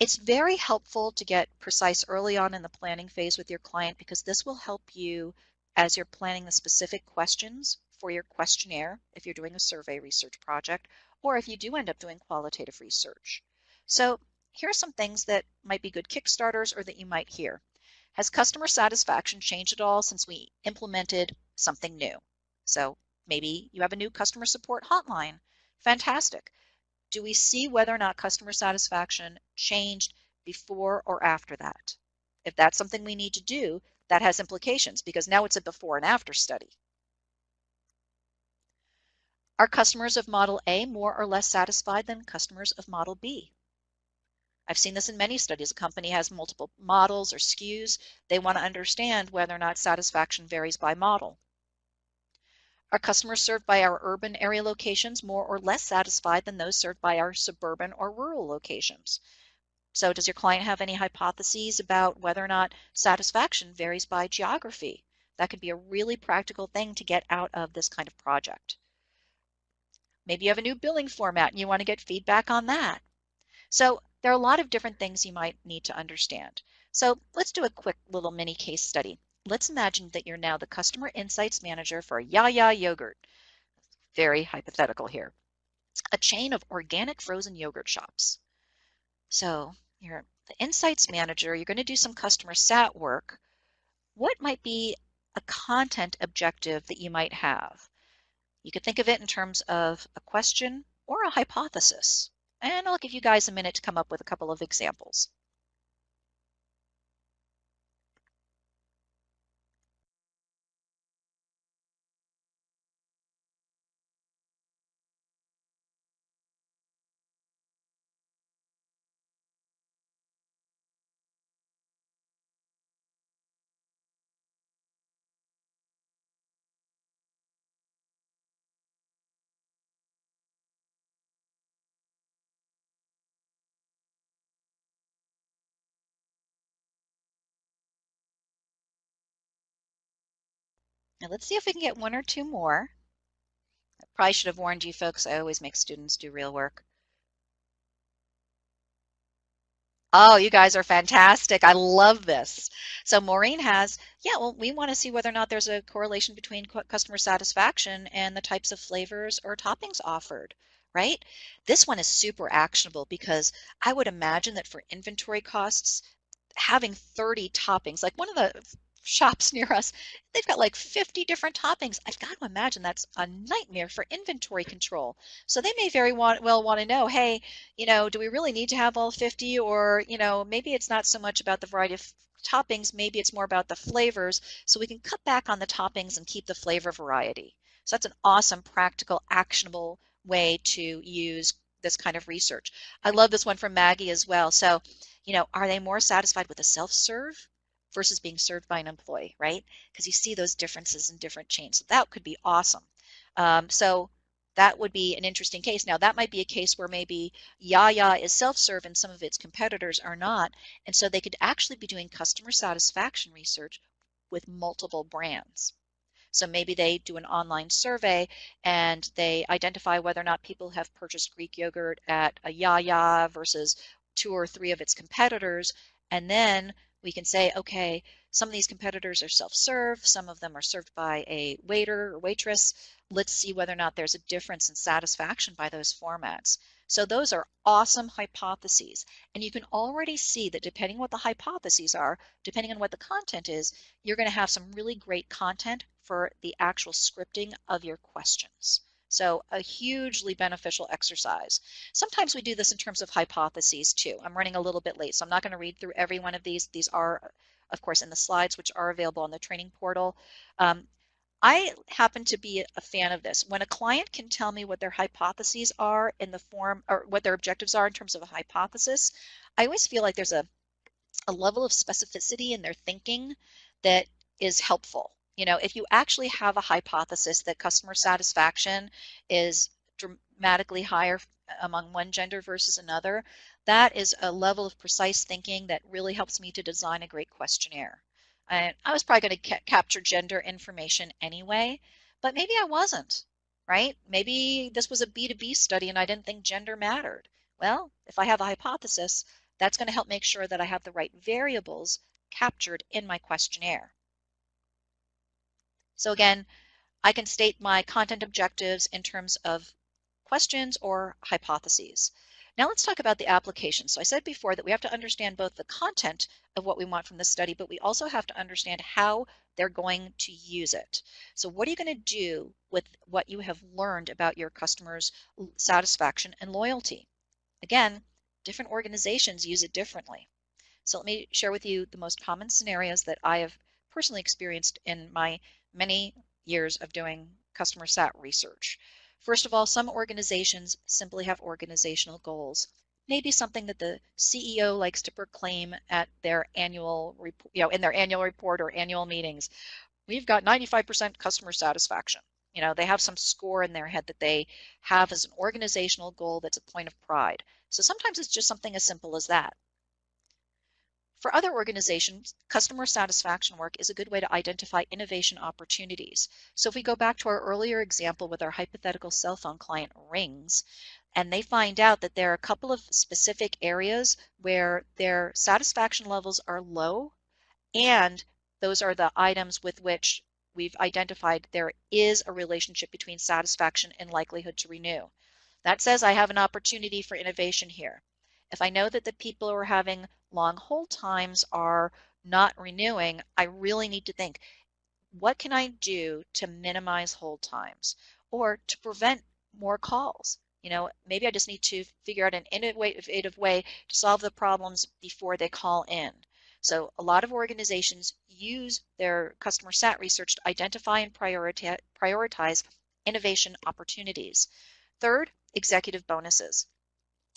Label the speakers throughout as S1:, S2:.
S1: It's very helpful to get precise early on in the planning phase with your client because this will help you as you're planning the specific questions for your questionnaire if you're doing a survey research project or if you do end up doing qualitative research. So here are some things that might be good Kickstarters or that you might hear. Has customer satisfaction changed at all since we implemented something new? So maybe you have a new customer support hotline. Fantastic. Do we see whether or not customer satisfaction changed before or after that? If that's something we need to do, that has implications because now it's a before and after study. Are customers of Model A more or less satisfied than customers of Model B? I've seen this in many studies. A company has multiple models or SKUs. They want to understand whether or not satisfaction varies by model. Are customers served by our urban area locations more or less satisfied than those served by our suburban or rural locations? So does your client have any hypotheses about whether or not satisfaction varies by geography? That could be a really practical thing to get out of this kind of project. Maybe you have a new billing format and you want to get feedback on that. So there are a lot of different things you might need to understand. So let's do a quick little mini case study. Let's imagine that you're now the customer insights manager for Ya-Ya Yogurt. Very hypothetical here. A chain of organic frozen yogurt shops. So you're the insights manager, you're going to do some customer sat work. What might be a content objective that you might have? You could think of it in terms of a question or a hypothesis. And I'll give you guys a minute to come up with a couple of examples. Now let's see if we can get one or two more. I probably should have warned you folks, I always make students do real work. Oh, you guys are fantastic. I love this. So Maureen has, yeah, well, we want to see whether or not there's a correlation between customer satisfaction and the types of flavors or toppings offered, right? This one is super actionable because I would imagine that for inventory costs, having 30 toppings, like one of the shops near us, they've got like 50 different toppings. I've got to imagine that's a nightmare for inventory control. So they may very well want to know, hey, do we really need to have all 50? Or, maybe it's not so much about the variety of toppings, maybe it's more about the flavors. So we can cut back on the toppings and keep the flavor variety. So that's an awesome, practical, actionable way to use this kind of research. I love this one from Maggie as well. So, are they more satisfied with a self-serve versus being served by an employee, right? Because you see those differences in different chains. So that could be awesome. So that would be an interesting case. Now, that might be a case where maybe Ya-Ya is self-serve and some of its competitors are not. And so they could actually be doing customer satisfaction research with multiple brands. So maybe they do an online survey and they identify whether or not people have purchased Greek yogurt at a Ya-Ya versus 2 or 3 of its competitors. And then we can say, okay, some of these competitors are self-serve, some of them are served by a waiter or waitress. Let's see whether or not there's a difference in satisfaction by those formats. So those are awesome hypotheses. And you can already see that depending on what the hypotheses are, depending on what the content is, you're going to have some really great content for the actual scripting of your questions. So a hugely beneficial exercise. Sometimes we do this in terms of hypotheses too. I'm running a little bit late, so I'm not going to read through every one of these. These are, of course, in the slides, which are available on the training portal. I happen to be a fan of this. When a client can tell me what their hypotheses are in the form, or what their objectives are in terms of a hypothesis, I always feel like there's a level of specificity in their thinking that is helpful. If you actually have a hypothesis that customer satisfaction is dramatically higher among one gender versus another, that is a level of precise thinking that really helps me to design a great questionnaire. I was probably going to capture gender information anyway, but maybe I wasn't, right? Maybe this was a B2B study and I didn't think gender mattered. Well, if I have a hypothesis, That's going to help make sure that I have the right variables captured in my questionnaire. So again, I can state my content objectives in terms of questions or hypotheses. Now let's talk about the application. So I said before that we have to understand both the content of what we want from the study, but we also have to understand how they're going to use it. So what are you going to do with what you have learned about your customers' satisfaction and loyalty? Again, different organizations use it differently. So let me share with you the most common scenarios that I have personally experienced in my many years of doing customer sat research. First of all, some organizations simply have organizational goals. Maybe something that the CEO likes to proclaim at their annual, in their annual report or annual meetings. We've got 95% customer satisfaction. They have some score in their head that they have as an organizational goal that's a point of pride. So sometimes it's just something as simple as that. For other organizations, customer satisfaction work is a good way to identify innovation opportunities. So if we go back to our earlier example with our hypothetical cell phone client Rings, and they find out that there are a couple of specific areas where their satisfaction levels are low, and those are the items with which we've identified there is a relationship between satisfaction and likelihood to renew. That says I have an opportunity for innovation here. If I know that the people who are having long hold times are not renewing, I really need to think, what can I do to minimize hold times or to prevent more calls? Maybe I just need to figure out an innovative way to solve the problems before they call in. So a lot of organizations use their customer sat research to identify and prioritize innovation opportunities. Third, executive bonuses.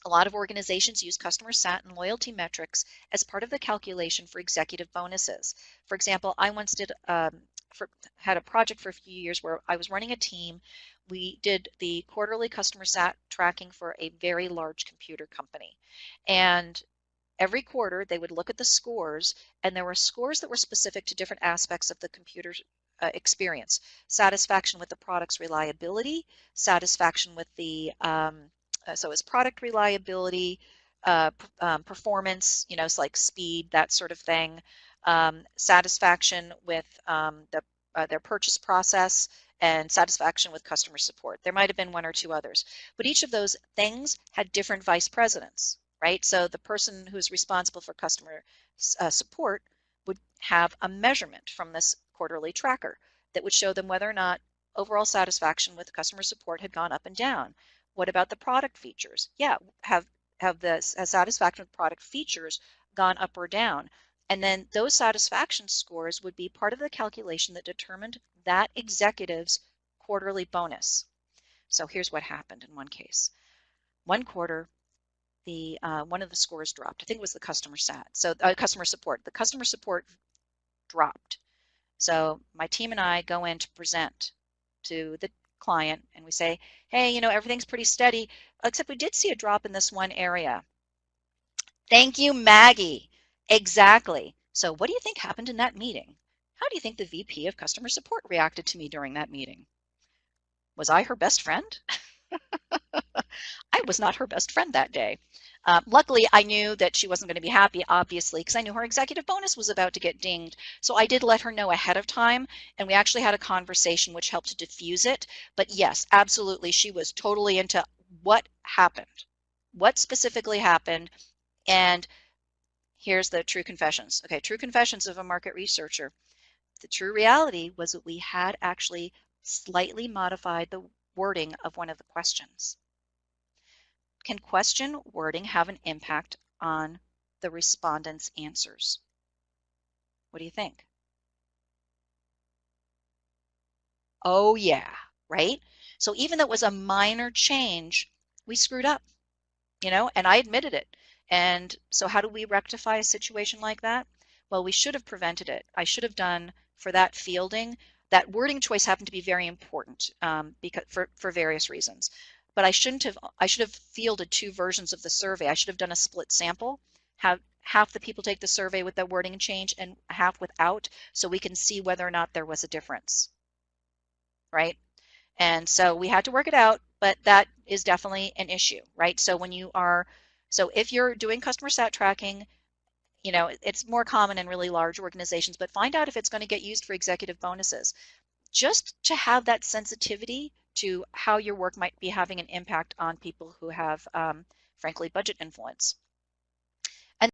S1: A lot of organizations use customer sat and loyalty metrics as part of the calculation for executive bonuses. For example, I once had a project for a few years where I was running a team. We did the quarterly customer sat tracking for a very large computer company. And every quarter they would look at the scores, and there were scores that were specific to different aspects of the computer experience. Satisfaction with the product's reliability, satisfaction with the so it's product reliability, performance, it's like speed, that sort of thing, satisfaction with their purchase process, and satisfaction with customer support. There might have been one or two others, but each of those things had different vice presidents, right? So the person who's responsible for customer support would have a measurement from this quarterly tracker that would show them whether or not overall satisfaction with customer support had gone up and down. What about the product features? Yeah, have the satisfaction with product features gone up or down? And then those satisfaction scores would be part of the calculation that determined that executive's quarterly bonus. So here's what happened in one case. One quarter, one of the scores dropped. I think it was the customer sat. So customer support. The customer support dropped. So my team and I go in to present to the client and we say, hey, everything's pretty steady, except we did see a drop in this one area. Thank you, Maggie. Exactly. So what do you think happened in that meeting? How do you think the VP of customer support reacted to me during that meeting? Was I her best friend? I was not her best friend that day. Luckily, I knew that she wasn't going to be happy, obviously, because I knew her executive bonus was about to get dinged. So I did let her know ahead of time, and we actually had a conversation which helped to diffuse it. But yes, absolutely, she was totally into what happened, what specifically happened. And here's the true confessions. Okay, true confessions of a market researcher. The true reality was that we had actually slightly modified the wording of one of the questions. Can question wording have an impact on the respondent's answers? What do you think? Oh yeah, right? So even though it was a minor change, we screwed up, and I admitted it. And so how do we rectify a situation like that? Well, we should have prevented it. I should have done for that fielding. That wording choice happened to be very important because for various reasons. But I should have fielded two versions of the survey. I should have done a split sample, have half the people take the survey with the wording change and half without, so we can see whether or not there was a difference, right? And so we had to work it out, but that is definitely an issue, right? So when you are So if you're doing customer sat tracking, you know, it's more common in really large organizations, but find out if it's going to get used for executive bonuses, just to have that sensitivity to how your work might be having an impact on people who have, frankly, budget influence.